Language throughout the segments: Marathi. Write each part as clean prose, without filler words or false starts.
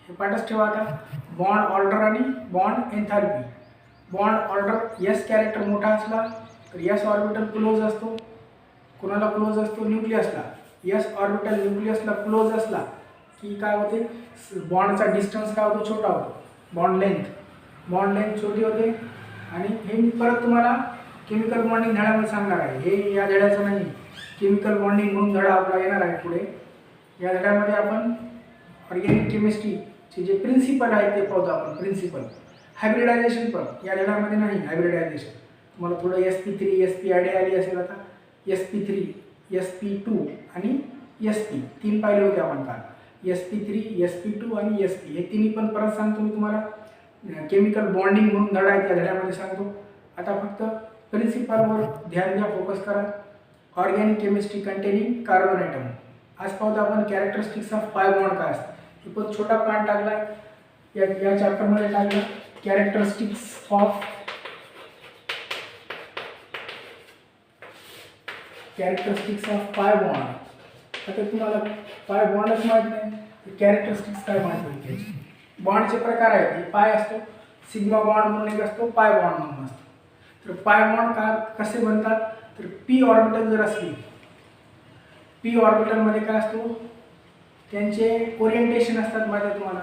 हे पाठच ठेवा आता. बॉन्ड ऑर्डर आणि bond एन्थॅल्पी. Bond order S character मोठा असला तर एस ऑर्बिटल क्लोज असतो. कोणाला क्लोज असतो? न्यूक्लियसला. एस ऑर्बिटल न्यूक्लियसला क्लोज असला की काय होते? बॉन्डचा डिस्टन्स काय होतो? छोटा होतो. बॉन्ड लेंथ छोटी होते. आणि हे मी परत तुम्हाला केमिकल बॉन्डिंग धड्यामध्ये सांगणार आहे. हे या धड्याचं नाही, केमिकल बॉन्डिंग म्हणून धडा आपला येणार आहे पुढे. या धड्यामध्ये आपण ऑर्गॅनिक केमिस्ट्रीचे जे प्रिन्सिपल आहेत ते पाहतो आपण. प्रिन्सिपल हायब्रिडायझेशन पण या धड्यामध्ये नाही. हायब्रिडायझेशन तुम्हाला थोडं sp3 sp आयडिया आली असेल आता. sp3 sp2 आणि sp तीन पाहिले होते आपण काल. sp3 sp2 आणि sp हे तिन्ही पण परत सांगतो मी तुम्हाला. केमिकल बॉन्डिंग म्हणून धडा आहे त्या धड्यामध्ये सांगतो. आता फक्त प्रिन्सिपलवर ध्यान द्या, फोकस करा. Organic chemistry containing carbon atom. आज पाहतो आपण कॅरेक्टरिस्टिक्स ऑफ पाय बॉन्ड काय असतात. हे पण छोटा पॉईंट टाकला या चॅप्टरमध्ये टाकला. कॅरेक्टरिस्टिक्स ऑफ पाय बॉन्ड. आता तुम्हाला पाय बॉन्डच माहीत नाही तर कॅरेक्टरिस्टिक्स काय माहीत होईल. बॉन्डचे प्रकार आहेत. हे पाय असतो, सिग्मा बॉन्ड म्हणून एक असतो, पाय बॉन्ड म्हणून असतो. तर पाय बॉन्ड का कसे बनतात? तर पी ऑर्बिटल जर असली, पी ऑर्बिटलमध्ये काय असतो? त्यांचे ओरिएंटेशन असतात माहिती आहे तुम्हाला.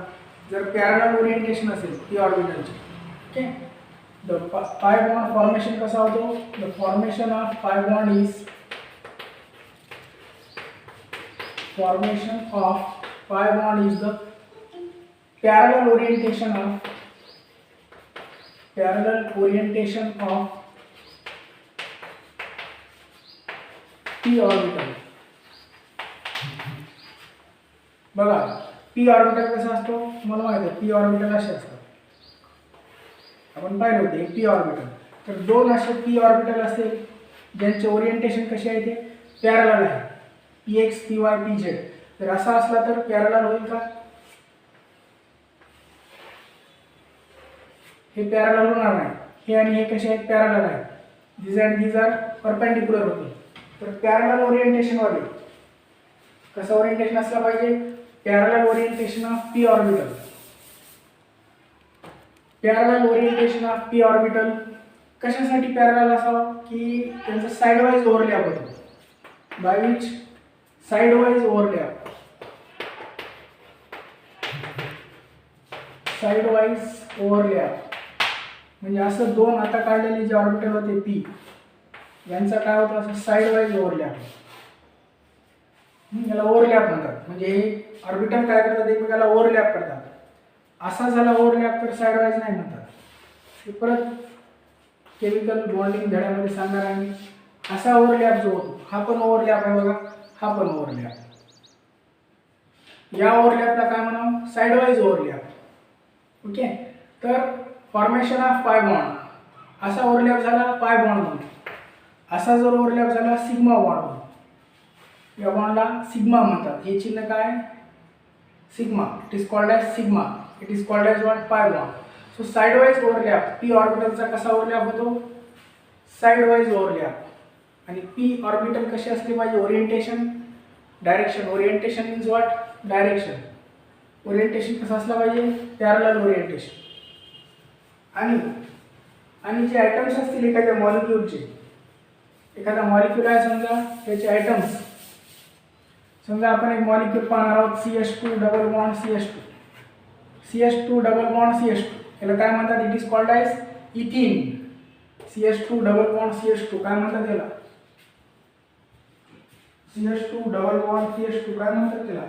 जर पॅरलल ओरिएंटेशन असेल P ऑर्बिटलचे, okay, the pi bond formation कसा होतो? The formation of pi bond is the parallel orientation of p orbital. बघा p ऑर्बिटल कसा असतो तुम्हाला माहिती आहे. p ऑर्बिटल असे असतात, आपण पाहिले होते p ऑर्बिटल. तर दोन असे p ऑर्बिटल असते ज्यांचे ओरिएंटेशन कसे आहे? ते पॅरलल आहे. px py pz. तर असा असला तर पॅरलल होईल का? हे पॅरलल होणार नाही. हे आणि हे कसे आहेत? पॅरलल आहेत. these are परपेंडिक्युलर होते. तर पॅरलल ओरिएंटेशन वाले कसं ओरिएंटेशन असलं पाहिजे? Parallel orientation of P orbital. Parallel orientation of P orbital कशासाठी पॅरलल असावं? की त्यांचं साइड वाईज ओव्हरलॅप होतो. By which side wise overlap. Side wise overlap म्हणजे असं दोन आता काढलेले जे ऑर्बिटल होते पी यांचा काय होतं? असं साइड वाईज ओव्हरलॅप. याला ओव्हरलॅप म्हणतात. म्हणजे हे ऑर्बिटल काय करतात? एकमेकाला ओव्हरलॅप करतात. असा झाला ओव्हरलॅप तर साइड वाईज नाही म्हणतात. हे परत केमिकल बॉन्डिंग धड्यामध्ये सांगणार आहे. असा ओव्हरलॅप जो होतो हा पण ओव्हरलॅप आहे बघा. हा पण ओव्हरलॅप. या ओव्हरलॅपला काय म्हणावं? Side wise overlap. ओके. तर फॉर्मेशन ऑफ पाय बॉन्ड असा ओव्हरलॅप झाला पाय बॉन्ड म्हणून. असा जर ओव्हरलॅप झाला सिग्मा बॉन्ड. या बॉन्डला सिग्मा म्हणतात. हे चिन्ह काय? Sigma. It is called as sigma. It is called as what? Pi bond. So side wise overlap. P ऑर्बिटलचा कसा ओव्हरलॅप होतो? Side wise overlap. आणि पी ऑर्बिटल कसे असले पाहिजे? Orientation, direction. Orientation means what? Direction. Orientation कसं असलं पाहिजे? Parallel orientation. आणि जे आयटम्स असतील एखाद्या मॉलिक्यूलचे, एखादा मॉलिक्यूल आहे समजा, त्याचे आयटम्स समजा आपण एक मॉलिक्यूल पाहणार आहोत CH2 double bond CH2. CH2 double bond CH2 याला काय म्हणतात? It is called as इथिन. CH2 double bond CH2 काय म्हणतात त्याला? CH2 डबल बॉन्ड CH2 काय म्हणतात त्याला?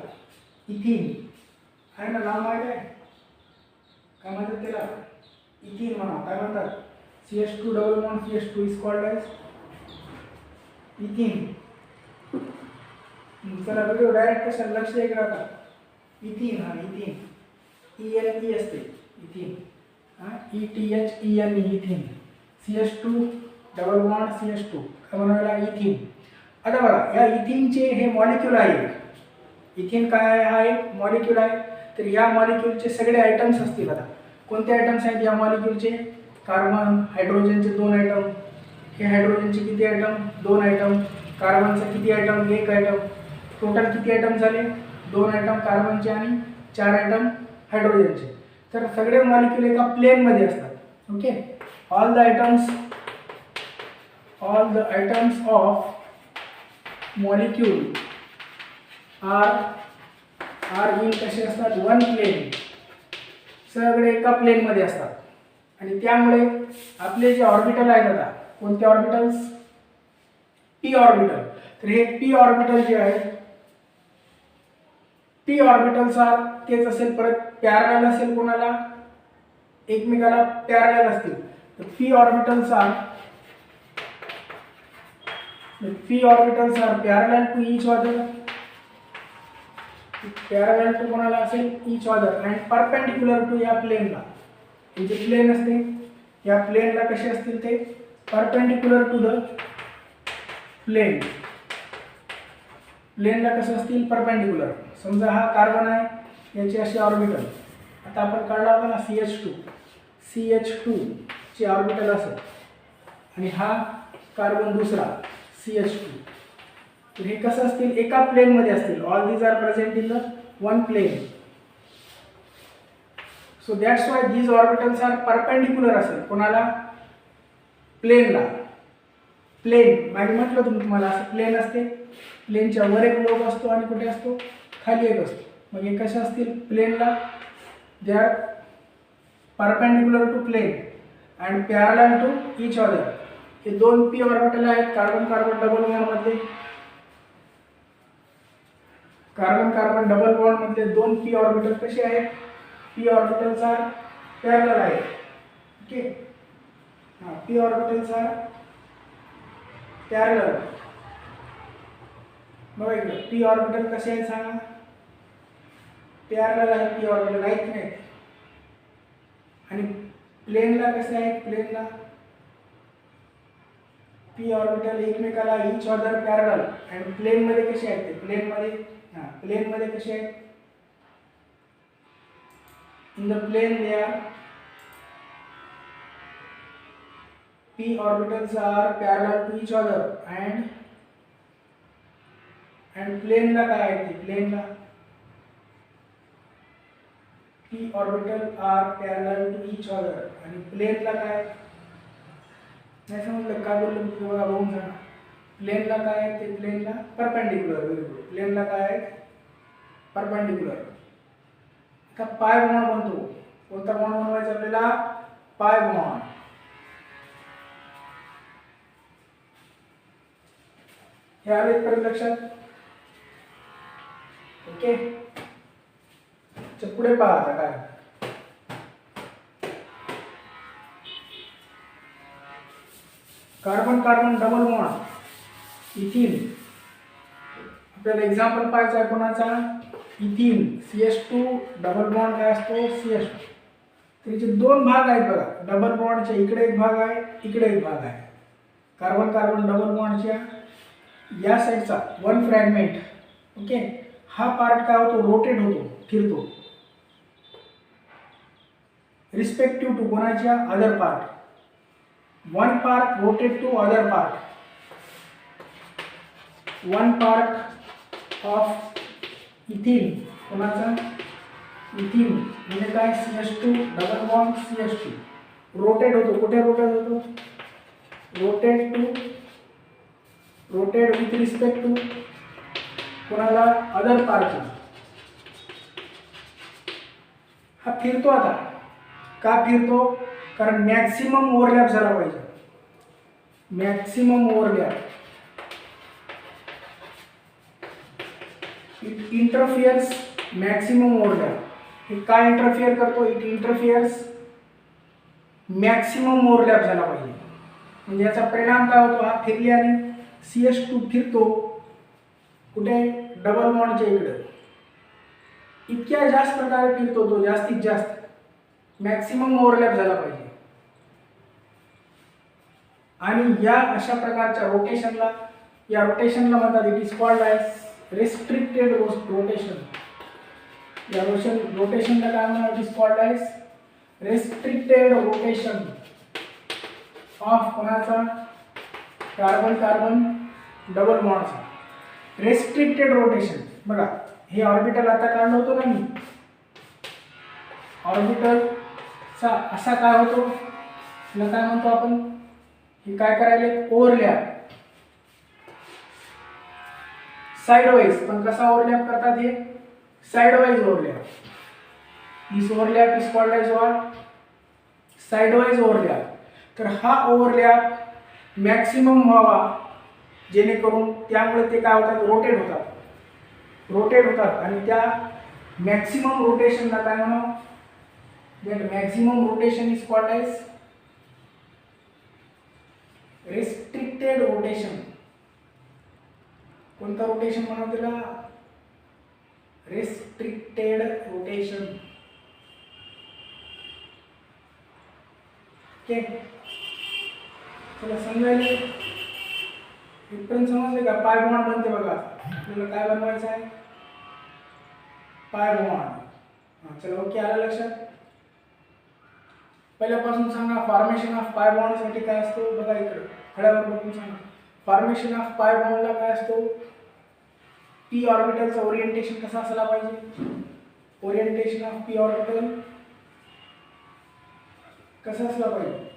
इथिन. आहे ना, नाव माहिती आहे? काय म्हणतात त्याला? इथिन म्हणा. काय म्हणतात? CH2 double bond CH2 is called as इथिन. चला व्हिडिओ डायरेक्ट कशाला लक्ष एक राहता. इथिन. हा इथिन. ENE असते इथिन. हां ETHENE इथिन. CH2 double bond CH2 काय म्हणायला? इथिन. आता बघा या इथिनचे हे मॉलिक्यूल आहे. इथिन काय आहे? हा एक मॉलिक्यूल आहे. तर या मॉलिक्यूलचे सगळे आयटम्स असतील. आता कोणते आयटम्स आहेत या मॉलिक्यूलचे? Carbon, हायड्रोजनचे 2 item. हे हायड्रोजनचे किती आयटम? 2 आयटम. कार्बनचे किती आयटम? 1 आयटम. टोटल किती आयटम झाले? 2 आयटम कार्बनचे आणि 4 आयटम हायड्रोजनचे. तर सगळे मॉलिक्यूल एका प्लेनमध्ये असतात. Okay, all the items of molecule are in कसे असतात, वन प्लेन, सगळे एका प्लेनमध्ये असतात. आणि त्यामुळे आपले जे ऑर्बिटल आहेत आता, कोणते ऑर्बिटल्स, पी ऑर्बिटल. तर हे पी ऑर्बिटल जे आहेत, पी ऑर्बिटल्स तेच असेल, परत पॅरलल असेल, कोणाला एकमेकाला पॅरलल असतील. तर P orbitals are parallel to each other, parallel to कोणाला असेल, each other, and perpendicular to या प्लेनला. हे जे प्लेन असते या प्लेनला कसे असतील ते परपेंडिक्युलर टू द प्लेनला कसं असतील, परपेंडिक्युलर. समजा हा कार्बन आहे, याचे असे ऑर्बिटल. आता आपण काढला होता ना CH2 चे ऑर्बिटल असेल, आणि हा कार्बन दुसरा CH2. तर हे कसं असतील, एका प्लेनमध्ये असतील. All these are present in the one plane. So that's why these orbitals are perpendicular असेल, कोणाला, प्लेनला. प्लेन मागे म्हटलं तुम्हाला, असं प्लेन असते, प्लेनच्या वर एक लोब असतो आणि कुठे असतो, खाली एक असतो. मग हे कसे असतील, प्लेनला, they are perpendicular to plane and parallel to each other. हे दोन पी ऑर्बिटल आहेत कार्बन कार्बन डबल बॉन्डमधले. कार्बन कार्बन डबल बॉन्डमधले दोन पी ऑर्बिटल कसे आहेत, पी ऑर्बिटल्स आर पॅरलल आहेत. ओके, हां, पी ऑर्बिटल्स आर पॅरलल. बघा इकडे पी ऑर्बिटल कसे आहेत सांगा, पॅरलल आहेत, पी ऑर्बिटल आहेत नाही. आणि प्लेनला कसे आहेत, प्लेनला पी ऑर्बिटल एकमेकाला ईच अदर पॅरलल. आणि प्लेनमध्ये कसे आहेत ते, प्लेनमध्ये कसे आहेत, in the plane they are p orbitals are parallel to each other and plane ला काय आहे ते, प्लेन ला p orbital are parallel to each other आणि प्लेन ला काय, नाही समजलं का बोललो मी, बघा बघून जा. प्लेन ला काय आहे ते, प्लेन ला परपेंडिक्युलर. प्लेन ला काय आहे, परपेंडिक्युलर. का पाय बॉन्ड बनतो, कोणता बॉन्ड बनवायचा आपल्याला, पाय बॉन्ड. हे आले परत लक्षात. ओके, पुढे पहा आता काय, कार्बन कार्बन डबल बॉन्ड इथिन. आपल्याला एक्झाम्पल पाहायचं आहे कोणाचा, इथिन. CH2 डबल बॉन्ड काय असतो, CH2. त्याचे दोन भाग आहेत बघा, डबल बॉन्डच्या इकडे एक भाग आहे, इकडे एक भाग आहे. कार्बन कार्बन डबल बॉन्डच्या या साईडचा वन फ्रॅगमेंट. ओके, हा पार्ट काय होतो, रोटेट होतो, फिरतो, रिस्पेक्टिव्ह टू कोणाच्या, other part. One part rotate to other part. One part of ethene, कोणाचा, इथिन म्हणजे काय, CH2 double bond CH2 rotate होतो. कुठे रोटेट होतो, रोटेट विथ रिस्पेक्ट टू कोणाला, अदर पार्ट. हा फिरतो. आता का फिरतो, कारण मॅक्सिमम ओव्हरलॅप झाला पाहिजे, maximum overlap. It interferes maximum overlap. हे काय इंटरफिअर करतो, इट इंटरफिअर्स मॅक्सिमम ओव्हरलॅप झाला पाहिजे. म्हणजे याचा परिणाम काय होतो, हा फिरल्याने CH2 फिरतो कुठे, डबल बॉन्डच्या इकडे. इतक्या जास्त प्रकारे फिरतो तो, जास्तीत जास्त मॅक्सिमम ओव्हरलॅप झाला पाहिजे. आणि या अशा प्रकारच्या रोटेशनला, या रोटेशनला म्हणतात, it is called as restricted rotation. या रोटेशनला काय म्हणतात, it is called as restricted rotation of कोणाचा, कार्बन कार्बन डबल बॉन्डचा. Restricted rotation. बघा हे ऑर्बिटल आता काढलं होतं ना मी, ऑर्बिटलचा असा काय होतो, त्याला काय म्हणतो आपण, हे काय करायले, ओव्हरलॅप, साइडवाइज. पण कसा ओव्हरलॅप करतात, हे sidewise overlap. This overlap is called as what, sidewise overlap. तर हा ओव्हरलॅप मॅक्सिमम व्हावा, जेणेकरून त्यामुळे ते काय होतात, रोटेट होतात आणि त्या मॅक्सिमम रोटेशनला काय म्हणू, that maximum rotation is called as restricted rotation. कोणता रोटेशन म्हणा त्याला, restricted rotation. ओके, चला समजायला इथपर्यंत समजले का. पाय बॉन्ड बनते बघा, आपल्याला काय बनवायचं आहे, पाय बॉन्ड. चला ओके, आलं लक्षात. पहिल्यापासून सांगा, फॉर्मेशन ऑफ पाय बॉन्ड साठी काय असतो, बघा इकडे फळ्यावर बघून सांगा. फॉर्मेशन ऑफ पाय बॉन्डला काय असतो, पी ऑर्बिटलचं ओरिएंटेशन कसं असला पाहिजे, ओरिएंटेशन ऑफ पी ऑर्बिटल कसं असला पाहिजे,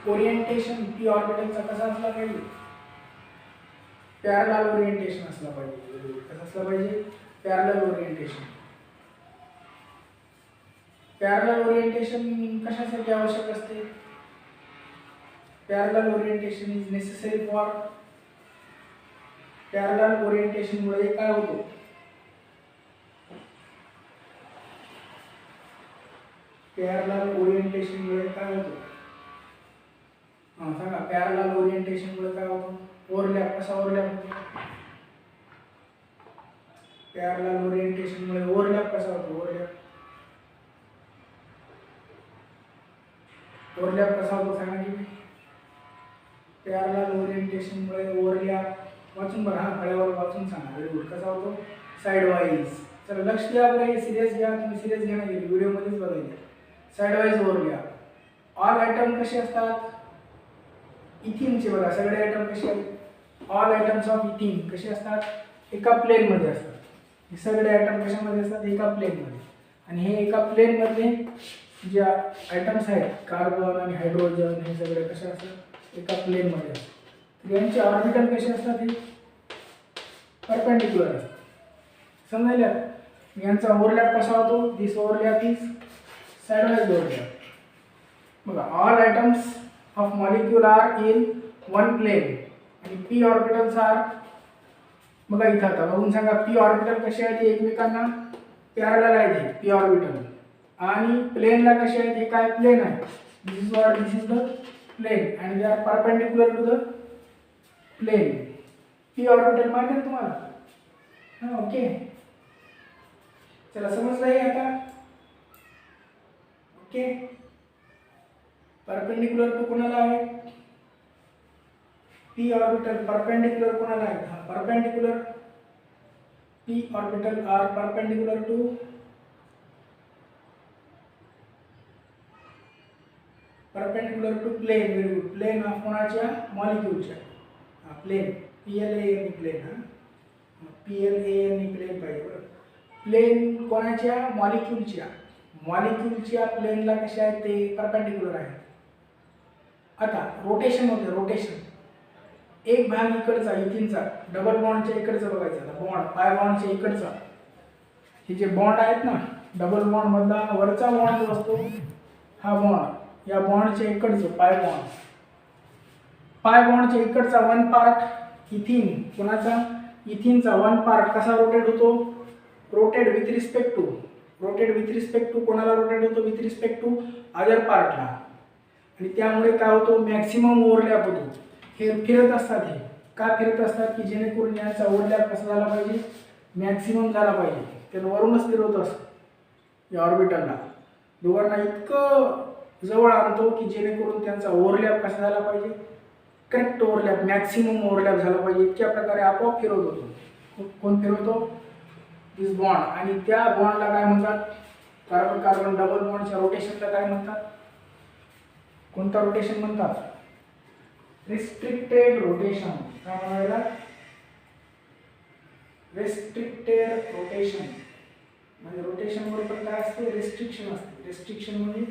ओरिएंटेशन पी ऑर्बिटलचा कसा असला पाहिजे, पॅरलल ओरिएंटेशन असला पाहिजे. कसं असलं पाहिजे, पॅरलल ओरिएंटेशन. पॅरलल ओरिएंटेशन कशासाठी आवश्यक असते, parallel orientation is necessary for, parallel orientation मुळे काय होतो, पॅरलल ओरिएंटेशन मुळे काय होतो, सांगा, पॅरलल ओरिएंटेशन मुळे काय होतो, ओव्हरलॅप. कसा ओव्हरलॅप होतो, पॅरलल ओरिएंटेशन मुळे ओव्हरलॅप कसा होतो, ओव्हरलॅप कसा होतो सांगा की, पॅरलल ओरिएंटेशन मुळे ओव्हरलॅप वाचून बघा, फळ्यावर वाचून सांगा. Very good. कसा होतो, साइडवाइज. चला लक्ष द्या बरं, हे सिरियस घ्या, तुम्ही सिरियस घेणं गेले व्हिडिओ मध्येच बघायचे. Sideways overlap. ऑल आयटम कसे असतात, इथिनचे बघा, सगळे आयटम कसे आहेत, ऑल आयटम्स ऑफ इथिन कसे असतात, एका प्लेन मध्ये असतात. हे सगळे आयटम कशामध्ये असतात, एका प्लेन मध्ये. आणि हे एका प्लेन मधले जे आयटम्स आहेत, कार्बन आणि हायड्रोजन, हे सगळे कसे असतात, एका प्लेन मध्ये असतात. यांचे ऑर्बिटल कसे असतात, हे परपेंडिक्युलर असतात. समजायला, यांचा ओव्हरलॅप कसा होतो, this overlap is sidewise overlap. बघा, all atoms of molecule are in one plane आणि पी ऑर्बिटल्स आर, बघा इथं आता बघून सांगा, पी ऑर्बिटल कसे आहेत, एकमेकांना पॅरलल आहेत पी ऑर्बिटल, आणि प्लेनला कसे आहेत, हे काय प्लेन आहे, this is what, this is the plane and they are perpendicular to the plane. P orbital माहिती आहे तुम्हाला, हां ओके. चला समजलं हे आता, ओके. परपेंडिक्युलर टू कोणाला आहे, पी ऑर्बिटल परपेंडिक्युलर कोणाला आहे, हा perpendicular, P orbital are perpendicular to plane. Very good. Plane of कोणाच्या, मॉलिक्यूलच्या, हा प्लेन, PLAN प्लेन, हा PLAN प्लेन पाहिजे बरं. प्लेन कोणाच्या, मॉलिक्यूलच्या, मॉलिक्यूलच्या प्लेनला कसे आहेत, ते परपेंडिक्युलर आहेत. आता रोटेशन होते, रोटेशन, एक भाग इकडचा इथिनचा डबल बॉन्डच्या इकडचा बघायचा, बॉन्ड पाय बॉन्डच्या इकडचा, हे जे बॉन्ड आहेत ना, डबल बॉन्ड मधला वरचा बॉन्ड जो असतो, हा बॉन्ड, या बॉन्डच्या इकडचं पाय बॉन्ड, पाय बॉन्डच्या इकडचा वन पार्ट इथिन, कोणाचा, इथिनचा वन पार्ट कसा रोटेट होतो, रोटेट विथ रिस्पेक्ट टू कोणाला रोटेट होतो, विथ रिस्पेक्ट टू अदर पार्टला. आणि त्यामुळे काय होतो, मॅक्सिमम ओव्हरलॅप होतो. हे फिरत असतात, हे का फिरत असतात, की जेणेकरून यांचा ओव्हरलॅप कसा झाला पाहिजे, मॅक्सिमम झाला पाहिजे. त्यानं वरूनच फिरवत असतो या ऑर्बिटलला, दोघांना इतकं जवळ आणतो की जेणेकरून त्यांचा ओव्हरलॅप कसा झाला पाहिजे, करेक्ट ओव्हरलॅप, मॅक्सिमम ओव्हरलॅप झाला पाहिजे. इतक्या प्रकारे आपोआप फिरवत होतो. कोण फिरवतो, दिस बॉन्ड. आणि त्या बॉन्डला काय म्हणतात, कार्बन कार्बन डबल बॉन्डच्या रोटेशनला काय म्हणतात, कोणता रोटेशन म्हणतात, रिस्ट्रिक्टेड रोटेशन काय म्हणायला, रिस्ट्रिक्टेड रोटेशन म्हणजे रोटेशन बरोबर काय असते, रिस्ट्रिक्शन असते. रिस्ट्रिक्शन म्हणजे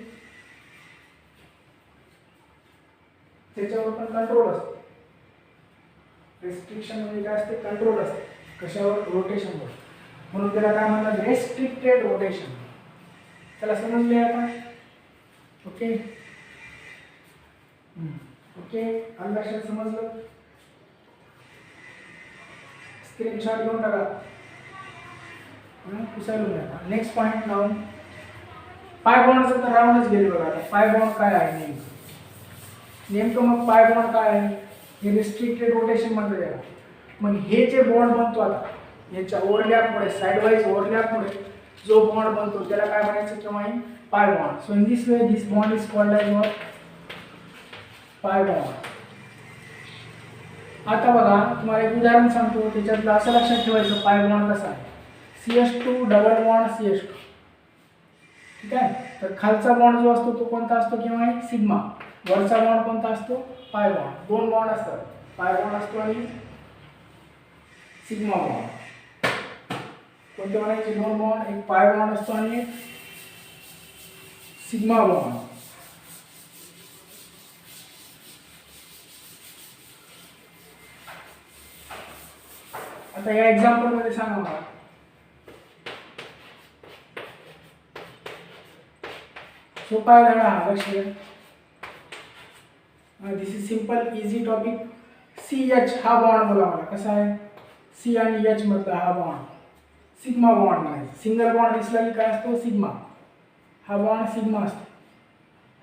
त्याच्यावर पण कंट्रोल असतो. रिस्ट्रिक्शन म्हणजे काय असते, कंट्रोल असते कशावर, रोटेशनवर. म्हणून त्याला काय म्हणतात, रेस्ट्रिक्टेड रोटेशन. त्याला समजले आता, ओके ओके अंदाज समजलं, स्क्रीनशॉट घेऊन टाका, पुसायला नका. नेक्स्ट पॉइंट लावून पाय बॉन्डचं तर राहूनच गेले बघा. आता पाय बॉन्ड काय आहे नेमकं मग पाय बॉन्ड काय आहे, हे रिस्ट्रिक्टेड रोटेशन म्हणतात याला. मग हे जे बॉन्ड बनतो आता याच्या ओव्हरलॅपमुळे, साइडवाइज ओव्हरलॅपमुळे जो बॉन्ड बनतो त्याला काय म्हणायचं, किंवा pi bond. So in this way this bond is called as what, pi bond. आता बघा तुम्हाला एक उदाहरण सांगतो, त्याच्यातलं असं लक्षात ठेवायचं पाय बॉन्ड कसा आहे. CH2 डबल बॉन्ड CH2, ठीक आहे. तर खालचा बॉन्ड जो असतो तो कोणता असतो, किंवा सिग्मा. वरचा बॉन्ड कोणता असतो, पाय बॉन्ड. दोन बॉन्ड असतात, पाय बॉन्ड असतो आणि सिग्मा बॉन्ड. कोणते म्हणायचे, दोन बॉन्ड, एक पाय बॉन्ड असतो आणि एक सिग्मा बॉन्ड. आता या एक्झाम्पल मध्ये सांगा मला, सोपा आहे धडा हा, लक्ष द्या. This is simple easy topic. CH हा बॉन्ड बोला मला कसा आहे, C आणि H मधला हा बॉन्ड सिग्मा बॉन्ड म्हणायचा. सिंगल बॉन्ड दिसला की काय असतो, सिग्मा. हा बॉन्ड सिग्मा असतो.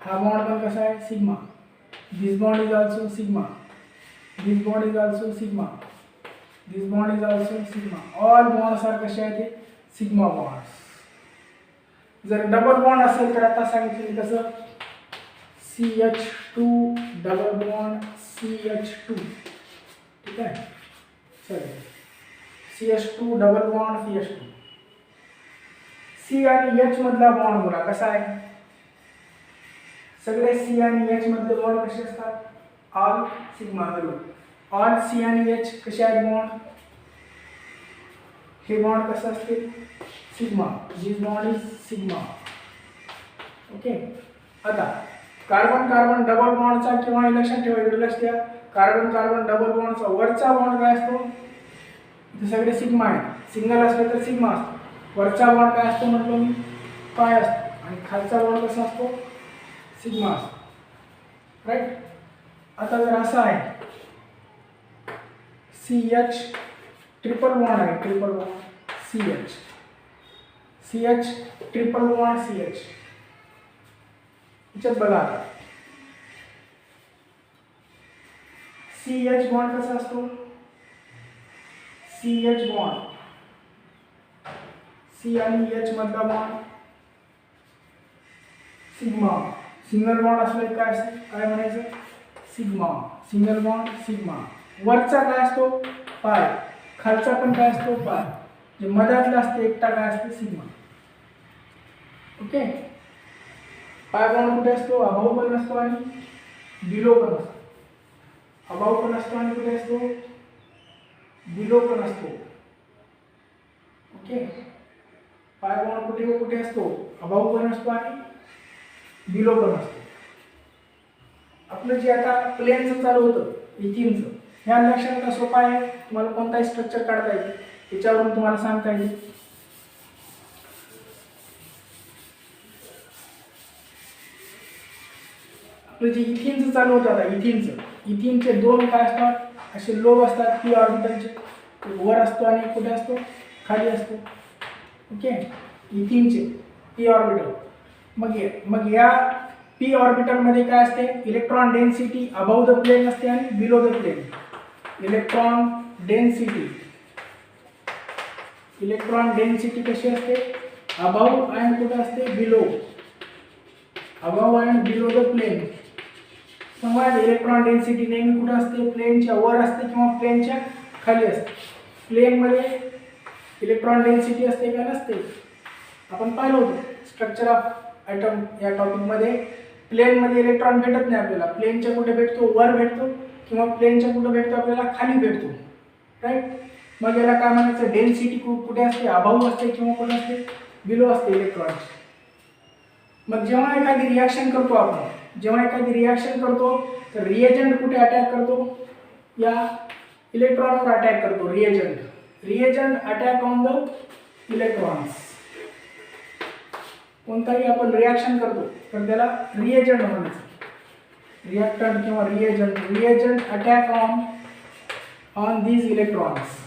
हा बॉन्ड पण कसा आहे, sigma. This bond is also sigma. This bond is also sigma. This bond is also sigma. All bonds are कसे आहेत, सिग्मा बॉन्ड्स. जर डबल बॉन्ड असेल तर आता सांगितलं कसं, CH2 डबल बॉन्ड CH2, ठीक आहे. चला CH2 double bond CH2. C आणि H मधला बॉन्ड बघा कसा आहे. सगळे C आणि H मधले बॉन्ड कसे असतात, ऑल सिग्मा. ऑल C आणि H कसे आहेत बॉन्ड, हे बॉन्ड कसं असते, sigma. This bond is sigma, okay. आता कार्बन कार्बन डबल बॉन्डचा, किंवा लक्षात ठेवायचं, लक्ष द्या, कार्बन कार्बन डबल बॉन्डचा वरचा बॉन्ड काय असतो, इथे सगळे सिग्मा आहेत. सिंगल असलं तर सिग्मा असतो. वरचा बॉन्ड काय असतो म्हटलं मी, पाय असतो. आणि खालचा बॉन्ड कसा असतो, सिग्मा असतो, राईट. आता जर असं आहे, CH ट्रिपल बॉन्ड आहे, triple bond CH. CH triple bond CH. याच्यात बघा आता CH बॉन्ड कसा असतो, CH बॉन्ड, C आणि H मधला बॉन्ड सिग्मा. सिंगल बॉन्ड असले काय असते, काय म्हणायचं, सिग्मा. Single bond sigma. वरचा काय असतो, पाय. खालचा पण काय असतो, पाय. जे मधातला असते एकटा काय असते, सिग्मा, ओके. पाय बॉन्ड कुठे असतो, अभाव पण असतो आणि बिलो पण असतो. अभाव पण असतो आणि कुठे असतो, बिलो पण असतो, ओके. पाय बॉन्ड कुठे कुठे असतो, अभाव पण असतो आणि बिलो पण असतो. आपलं जे आता प्लेनचं चालू होतं इथिनचं, ह्या लक्षात सोपा आहे. तुम्हाला कोणताही स्ट्रक्चर काढता येईल, त्याच्यावरून तुम्हाला सांगता येईल. आपलं जे इथिनचं चालू होतं आता, इथिनचे दोन काय असतात, असे लोब असतात पी ऑर्बिटलचे. वर असतो आणि कुठे असतो, खाली असतो, ओके. इथिनचे P orbital. मग या पी ऑर्बिटल मध्ये काय असते, electron density above the plane असते आणि below the plane. Electron density कशी असते, अबाव अँड कुठे असते, below. Above and below the plane. समज इलेक्ट्रॉन डेन्सिटी नेहमी कुठे असते, प्लेनच्या वर असते किंवा प्लेनच्या खाली असते. प्लेन मध्ये इलेक्ट्रॉन डेन्सिटी असते का नसते, आपण पाहिलं होतं स्ट्रक्चर ऑफ ॲटम या टॉपिक मध्ये. प्लेन मध्ये इलेक्ट्रॉन भेटत नाही आपल्याला. प्लेनच्या कुठे भेटतो, वर भेटतो किंवा प्लेनच्या कुठं भेटतो आपल्याला, खाली भेटतो, राईट. मग याला काय म्हणायचं, डेन्सिटी कुठे असते, अभाव असते किंवा कुठे असते, बिलो असते इलेक्ट्रॉनची. मग जेव्हा एखादी रिॲक्शन करतो आपण, जेव्हा एखादी रिॲक्शन करतो तर रिएजंट कुठे अटॅक करतो, या इलेक्ट्रॉनवर अटॅक करतो. Reagent attack on the electrons. कोणताही आपण रिॲक्शन करतो तर त्याला रिएजंट म्हणायचं, रिॲक्टंट किंवा reagent attack on these electrons.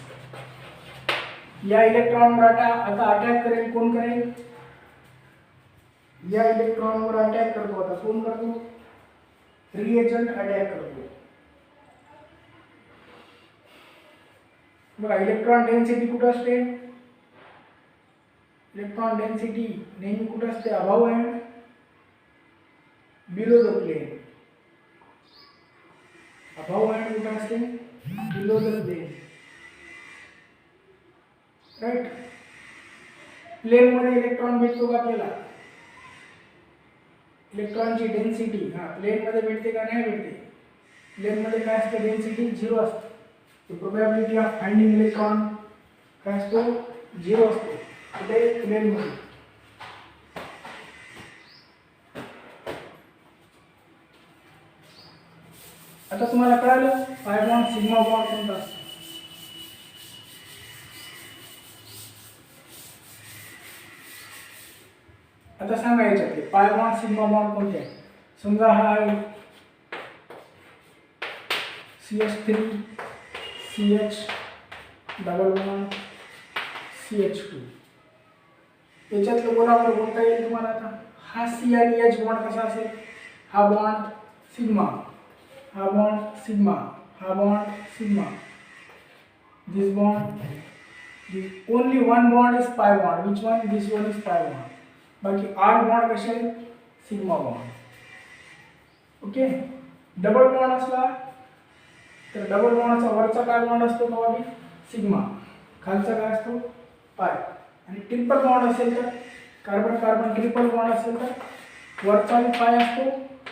या इलेक्ट्रॉनवर आता अटॅक करेल, कोण करेल, या इलेक्ट्रॉनवर अटॅक करतो, आता कोण करतो, रिएजंट अटॅक करतो. बघा इलेक्ट्रॉन डेन्सिटी कुठं असते, इलेक्ट्रॉन डेन्सिटी नेहमी कुठं असते, अभाव आहे, बिलो द प्लेन. अभाव आहे कुठं असते, below the plane, right. Plane मध्ये इलेक्ट्रॉन भेटतो का आपल्याला, इलेक्ट्रॉनची डेन्सिटी प्लेन मध्ये भेटते का, नाही भेटते. प्लेन मध्ये काय असते, डेन्सिटी 0 असते. प्रोबॅबिलिटी ऑफ फाइंडिंग इलेक्ट्रॉन काय असतो, 0 असतो कुठे, प्लेन मध्ये. आता तुम्हाला कळालं पाय बॉन्ड, सिग्मा बॉन्ड कोणता असतो. आता सांगा याच्यातले पाय बॉन्ड, सिग्मा बॉन्ड कोणते आहेत. समजा हा आहे CH3 CH double bond CH2. याच्यातलं बोला बरं कोणता येईल तुम्हाला. आता हा C आणि H बॉन्ड कसा असेल, हा बॉन्ड सिग्मा, हा बॉन्ड सिग्मा, हा bond sigma. This bond, only one bond is pi bond. Which one, this one is pi bond. बाकी 8 बॉन्ड कसे आहेत, sigma bond. Okay. Double bond असला तर डबल बॉन्डचा वरचा काय बॉन्ड असतो बाबा, सिग्मा, खालचा काय असतो, पाय. आणि ट्रिपल बॉन्ड असेल तर, कार्बन कार्बन ट्रिपल बॉन्ड असेल तर वरचा पाय असतो,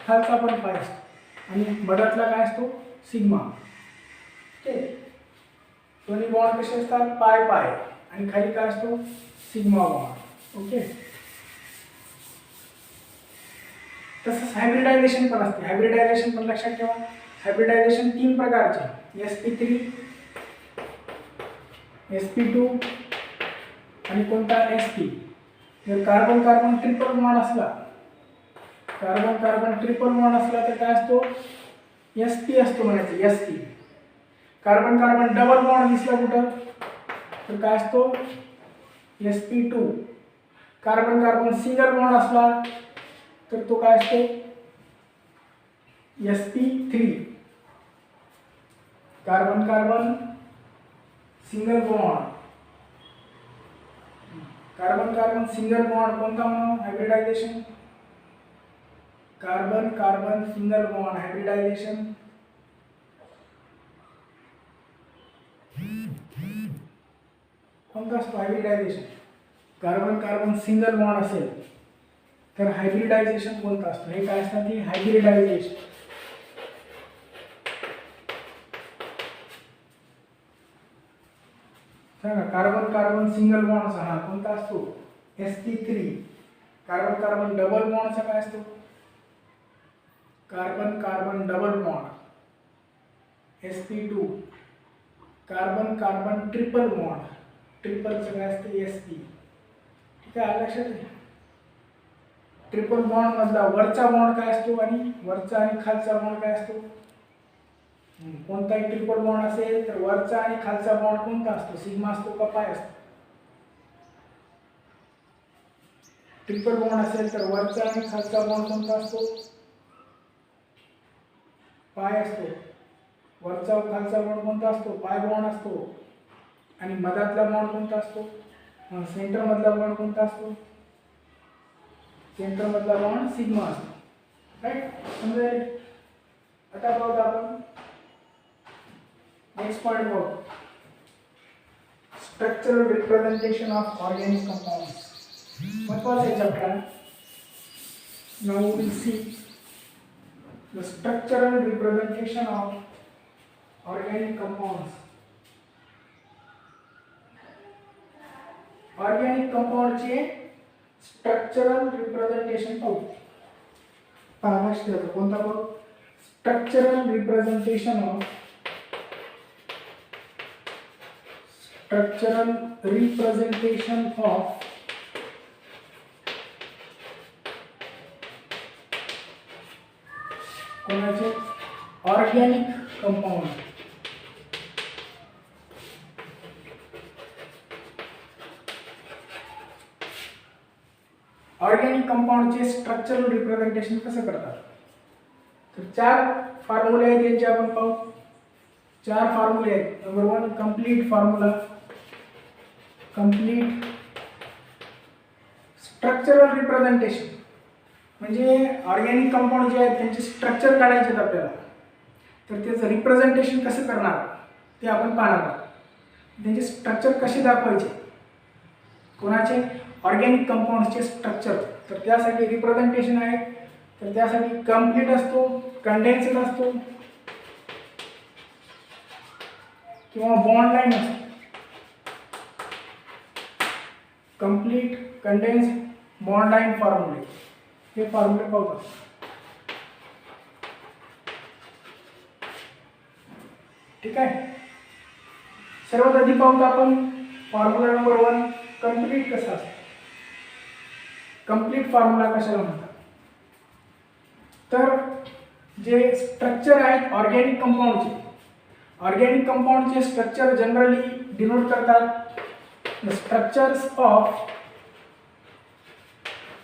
खालचा पण पाय असतो, आणि मधातला काय असतो, सिग्मा. ओके. दोन्ही बॉन्ड कसे असतात, पाय पाय, आणि खाली काय असतो, सिग्मा बॉन्ड. ओके. तसंच हायब्रिडायझेशन पण असते. हायब्रिडायझेशन पण लक्षात ठेवा. हायब्रिडायझेशन 3 प्रकारचे, sp3 sp2 आणि कोणता, sp. जर कार्बन कार्बन ट्रिपल बॉन्ड असला, कार्बन कार्बन ट्रिपल बॉन्ड असला तर काय असतो, sp असतो म्हणायचं, sp. Carbon carbon double bond दिसला कुठं तर काय असतो, sp2. Carbon carbon single bond असला तर तो काय असतो, sp3. Carbon carbon single bond, carbon carbon single bond कोणता म्हणून, hybridisation. Carbon carbon single bond hybridisation. कोणता असतो hybridisation, carbon carbon single bond असेल तर हायब्रिडायझेशन कोणता असतो, हे काय असतं, की हायब्रिडायझेशन. सांगा कार्बन कार्बन सिंगल बॉन्डचा हा कोणता असतो, sp3. कार्बन कार्बन डबल बॉन्डचा काय असतो, carbon carbon double bond sp2. Carbon carbon triple bond, ट्रिपलचं काय असतं, sp. ठीक आहे, लक्षात. ट्रिपल बॉन्ड मधला वरचा बॉन्ड काय असतो आणि वरचा आणि खालचा बॉन्ड काय असतो. कोणताही ट्रिपल बॉन्ड असेल तर वरचा आणि खालचा बॉन्ड कोणता असतो, सिग्मा असतो का पाय असतो. ट्रिपल बॉन्ड असेल तर वरचा आणि खालचा बॉन्ड कोणता असतो, पाय असतो. वरचा खालचा बॉन्ड कोणता असतो, पाय बॉन्ड असतो. आणि मधातला बॉन्ड कोणता असतो, सेंटर मधला बॉन्ड कोणता असतो, सेंटर मधला बॉन्ड सिग्मा असतो, राईट. समजेल. आता पाहू आपण नेक्स्ट पॉइंट बघू, structural representation of organic compounds. महत्वाचा आहे chapter. Now we will see the structural representation of organic compounds. Organic कंपाऊंडचे स्ट्रक्चरल रिप्रेझेंटेशन पाहू. लक्ष द्या कोणता पाहू. स्ट्रक्चरल रिप्रेझेंटेशन ऑफ कोणाचे ऑर्गॅनिक कंपाऊंड. ऑर्गॅनिक कंपाऊंडचे स्ट्रक्चरल रिप्रेझेंटेशन कसं करतात. तर 4 फॉर्म्युले आहेत यांचे आपण पाहू. 4 फॉर्म्युले आहेत. Number 1 complete formula. Complete structural representation म्हणजे ऑर्गॅनिक कंपाऊंड जे आहेत त्यांचे स्ट्रक्चर काढायचे आहेत आपल्याला. तर त्याचं रिप्रेझेंटेशन कसं करणार ते आपण पाहणार आहोत. त्यांचे स्ट्रक्चर कसे दाखवायचे. कोणाचे ऑर्गॅनिक कंपाऊंड्सचे स्ट्रक्चर. तर त्यासाठी रिप्रेझेंटेशन आहे. तर त्यासाठी कंप्लीट असतो, कंडेन्स्ड असतो किंवा बॉन्ड लाईन असतो. कंप्लीट, कंडेन्स्ड, बॉन्ड लाईन फॉर्म्युले हे फॉर्म्युले पाहू. ठीक आहे. सर्वात आधी पाहूत आपण फॉर्म्युला नंबर 1 कंप्लीट कसा असतो. कंप्लीट फॉर्म्युला कशाला म्हणतात. तर जे स्ट्रक्चर आहेत ऑर्गॅनिक कंपाऊंडचे स्ट्रक्चर जनरली डिनोट करतात the structures of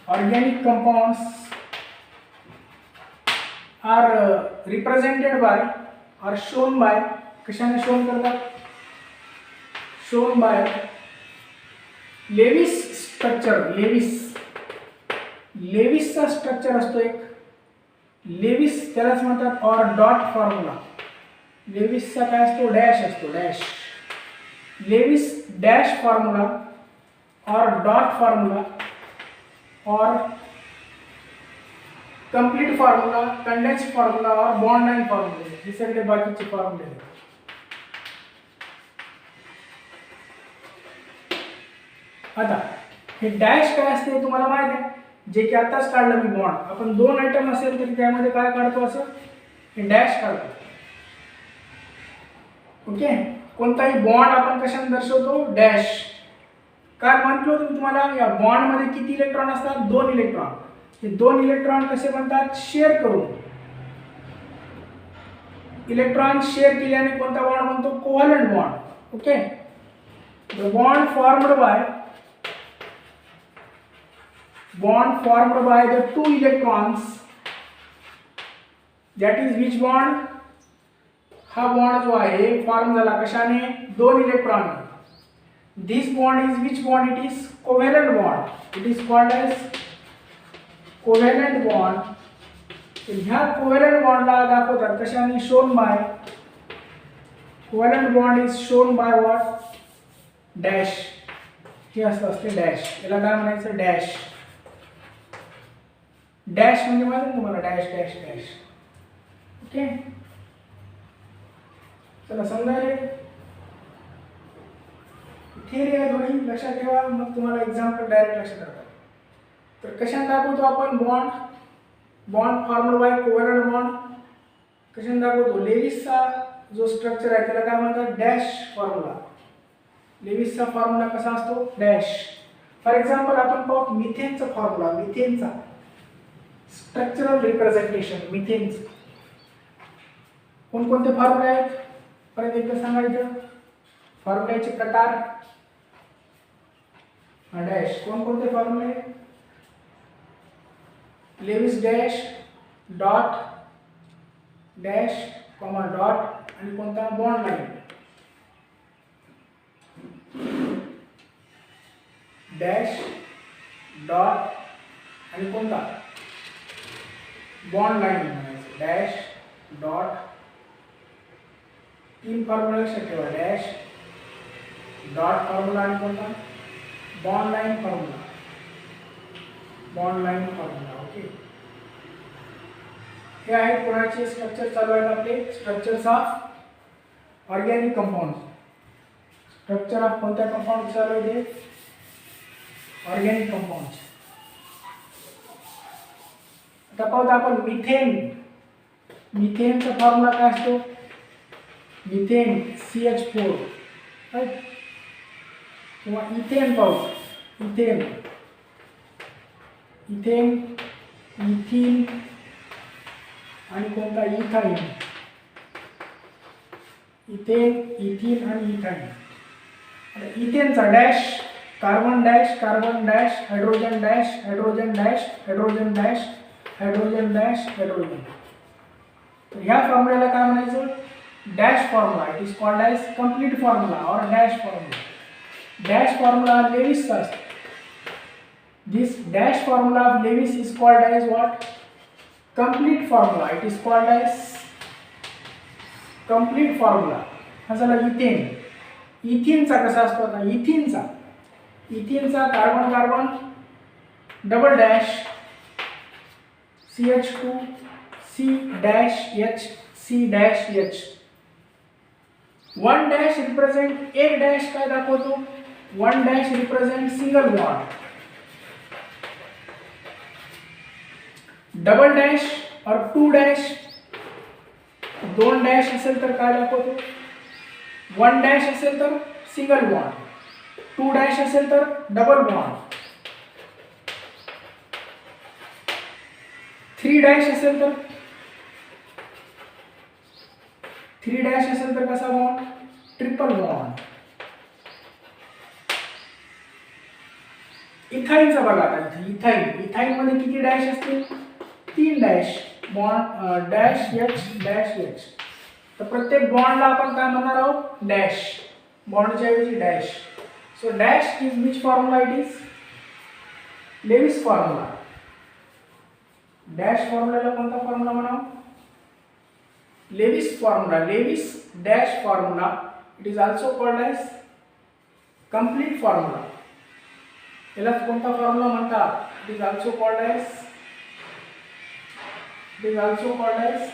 organic compounds are represented by are shown by. कशाने शोन करतात. Shown by Lewis structure. लेविसचा स्ट्रक्चर असतो एक. लेविस त्यालाच म्हणतात ऑर डॉट फॉर्म्युला. लेविसचा काय असतो डॅश असतो. Lewis dash formula or dot formula और कंप्लीट फॉर्म्युला, कंडेन्स्ड फॉर्म्युला और बॉन्ड लाइन फॉर्म्युले हे सगळे बाकीचे फॉर्म्युले आहेत. आता हे डॅश काय असते तुम्हाला माहिती आहे. जे की आताच काढलं मी बॉन्ड. आपण 2 आयटम असेल तर त्यामध्ये काय काढतो असं हे डॅश काढतो. ओके. कोणताही बॉन्ड आपण कशाने दर्शवतो डॅश. काय म्हटलं होतं तुम्हाला या बॉन्ड मध्ये किती इलेक्ट्रॉन असतात 2 इलेक्ट्रॉन. हे 2 इलेक्ट्रॉन कसे बनतात शेअर करून. इलेक्ट्रॉन शेअर केल्याने कोणता बॉन्ड बनतो covalent bond. Okay. The bond formed by the 2 electrons, that is which bond. हा बॉन्ड जो आहे फॉर्म झाला कशाने 2 electron. this bond is which bond. it is covalent bond. it is called as covalent bond. ह्या covalent bond ला दाखवतात कशाने shown by. covalent bond is shown by what dash. हे असं असते डॅश. याला काय म्हणायचं डॅश. डॅश म्हणजे माहिती तुम्हाला डॅश डॅश डॅश. ओके. चला समजायला थिअरी आहे थोडी लक्षात ठेवा मग तुम्हाला एक्झाम्पल डायरेक्ट लक्षात राहतात. तर कशाने दाखवतो आपण bond formed by covalent bond. कशाने दाखवतो लेविसचा जो स्ट्रक्चर आहे त्याला काय म्हणतात डॅश फॉर्म्युला. लेविसचा फॉर्म्युला कसा असतो डॅश. फॉर एक्झाम्पल आपण पाहू मिथेनचा फॉर्म्युला. मिथेनचा स्ट्रक्चरल रिप्रेझेंटेशन. मिथेनचं कोणकोणते फॉर्म्युले आहेत परत एकदा सांगायचं. फॉर्म्युल्याचे प्रकार डॅश. कोणकोणते फॉर्म्युले Lewis dash dot dash comma dot आणि कोणता बॉन्ड लाईन डॅश डॉट आणि कोणता बॉन्ड लाईन म्हणायचं डॅश डॉट. 3 फॉर्म्युला लक्षात ठेवा डॅश डॉट फॉर्म्युला आणि कोणता बॉन्ड लाईन फॉर्म्युला. ओके. हे आहेत कोणाचे स्ट्रक्चर चालू आहेत आपले structures of organic compound. Structure of कोणत्या कंपाऊंड चालू आहे? Organic compound. आता पाहू आपण मिथेन. मिथेनचा फॉर्म्युला काय असतो? Methane CH4 right. किंवा इथेन पाहू. इथेन, इथेन, इथिन आणि कोणता? इथाइन. इथेन, इथिन आणि इथाइन. आता इथेनचा dash carbon dash, carbon dash, hydrogen dash, hydrogen dash, hydrogen dash, hydrogen dash, hydrogen. तर ह्या फॉर्म्युल्याला काय म्हणायचं? Dash formula. It is called as complete formula और डॅश फॉर्म्युला. डॅश फॉर्म्युला लेविसचा असतो. This dash formula of Lewis is called as what? Complete formula. It is called as complete formula. हा झाला इथेन. इथिनचा कसा असतो? आता इथिनचा, इथिनचा carbon carbon double dash CH2 C dash H C dash H. One dash represent, एक डॅश काय दाखवतो? One dash represent single bond. Double dash और टू डॅश, दोन डॅश असेल तर काय दाखवतो? वन डॅश असेल तर सिंगल बॉन्ड, टू डॅश असेल तर डबल बॉन्ड, थ्री डॅश असेल तर, थ्री डॅश असेल तर कसा बॉन्ड? Triple bond. इथाइनचा बघा आता इथे. इथाइन, इथाइन मध्ये किती डॅश असतील? तीन dash. Bond dash H dash H. तर प्रत्येक बॉन्डला आपण काय म्हणणार आहोत? डॅश. बॉन्डच्या ऐवजी dash. So dash is which formula? It is Lewis formula. Dash फॉर्म्युल्याला कोणता फॉर्म्युला म्हणावं? Lewis formula. Lewis dash formula. It is also called as complete formula. याला कोणता फॉर्म्युला म्हणतात? It is also called as, it is also called as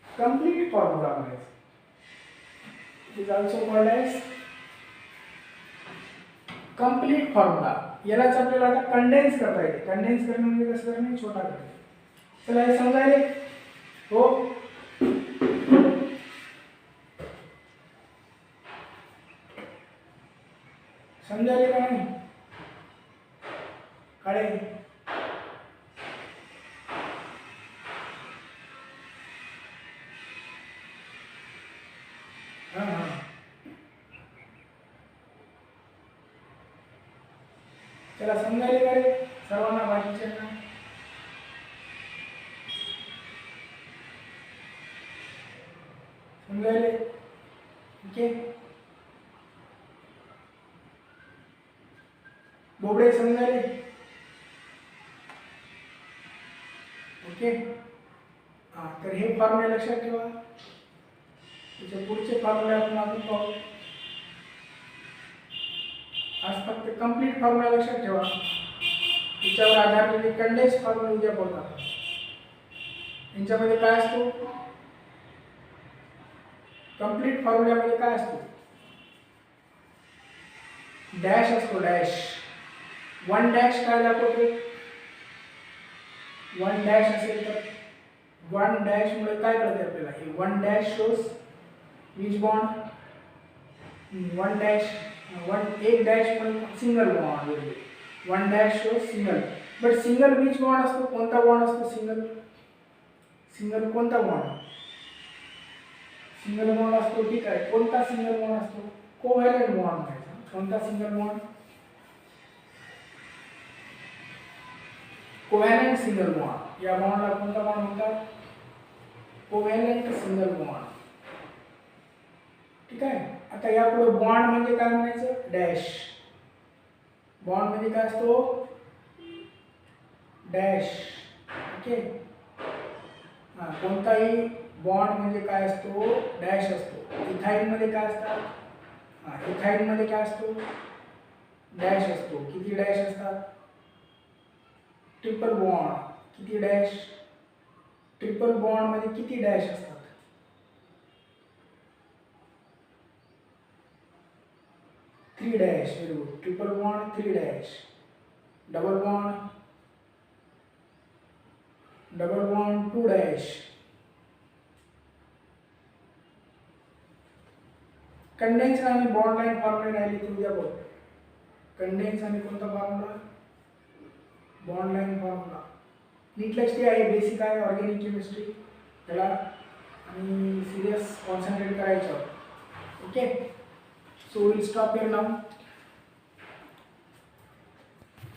complete formula. It is also called as complete formula. यालाच आपल्याला आता कंडेन्स करता येते. कंडेन्स करणे म्हणजे कसं करणे? छोटा करणे. चला हे समजायले? हो. समजायले का नाही? काळे त्याला समजायले का रे सर्वांना? बाकीच्यांना समजायले? ओके. बोबडे समजायले? ओके. हां, तर हे फॉर्म्युला लक्षात ठेवा. त्याचे पुढचे फॉर्म्युला आपण अजून पाहू. आज फक्त कंप्लीट फॉर्म्युला लक्षात ठेवा. त्याच्यावर आधारलेले कंडेन्स फॉर्म्युला उद्या बोलतात. यांच्यामध्ये काय असतो? कंप्लीट फॉर्म्युल्यामध्ये काय असतो? डॅश असतो. डॅश. वन डॅश काय दाखवतो? वन डॅश असेल तर वन डॅश मुळे काय कळते आपल्याला? हे one dash shows which bond? One dash, one एक डॅश मुळे single bond. One dash shows single. But single which bond असतो? कोणता बॉन्ड असतो सिंगल? सिंगल कोणता बॉन्ड? सिंगल बॉन्ड असतो. ठीक आहे. कोणता सिंगल बॉन्ड असतो? कोव्हॅलेंट बॉन्ड म्हणायचा. कोणता single bond? Covalent single bond. या बॉन्डला कोणता बॉन्ड म्हणतात? Covalent single bond. ठीक आहे. आता यापुढे बॉन्ड म्हणजे काय म्हणायचं? डॅश. बॉन्ड म्हणजे काय असतो? डॅश. ओके. हां, कोणताही बॉन्ड म्हणजे काय असतो? डॅश असतो. इथाइन मध्ये काय असतात? हां, इथाइन मध्ये काय असतो? डॅश असतो. किती डॅश असतात? Triple bond. किती डॅश? ट्रिपल बॉन्ड मध्ये किती डॅश असतात? 3 dash, very good. Triple bond, 3 dash. Double bond, 2 dash. Condense आणि बॉन्ड लाईन फॉर्म्युला राहिली ती उद्या बघ. कंडेन्स आणि कोणता फॉर्म्युला? Bond line formula. नीट लक्ष द्या, हे बेसिक आहे ऑर्गॅनिक केमिस्ट्री. त्याला आणि सिरियस कॉन्सन्ट्रेट करायचं. Okay, so will stop here now.